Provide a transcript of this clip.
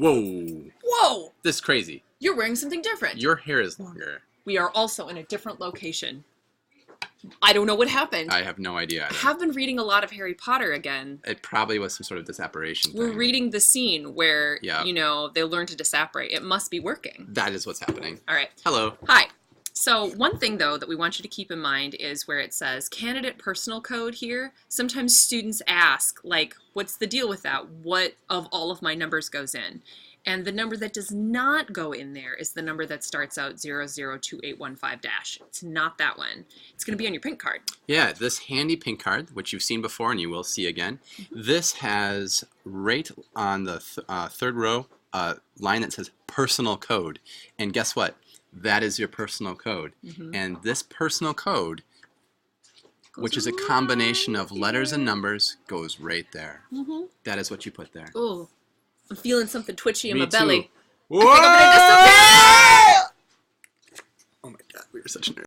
Whoa. Whoa! This is crazy. You're wearing something different. Your hair is longer. We are also in a different location. I don't know what happened. I have no idea. I have been reading a lot of Harry Potter again. It probably was some sort of disapparation We're thing. reading the scene where, Yeah. they learn to disapparate. It must be working. That is what's happening. All right. Hello. Hi. So one thing, though, that we want you to keep in mind is where it says candidate personal code here. Sometimes students ask, like, what's the deal with that? What of all of my numbers goes in? And the number that does not go in there is the number that starts out 002815-. It's not that one. It's going to be on your pink card. Yeah, this handy pink card, which you've seen before and you will see again, this has right on the third row a line that says personal code. And guess what? That is your personal code. And this personal code, which is a combination of letters and numbers, goes right there. That is what you put there. Ooh, I'm feeling something twitchy in Me my belly. too. Whoa! I think I'm gonna disobey! Oh my god, we are such nerds.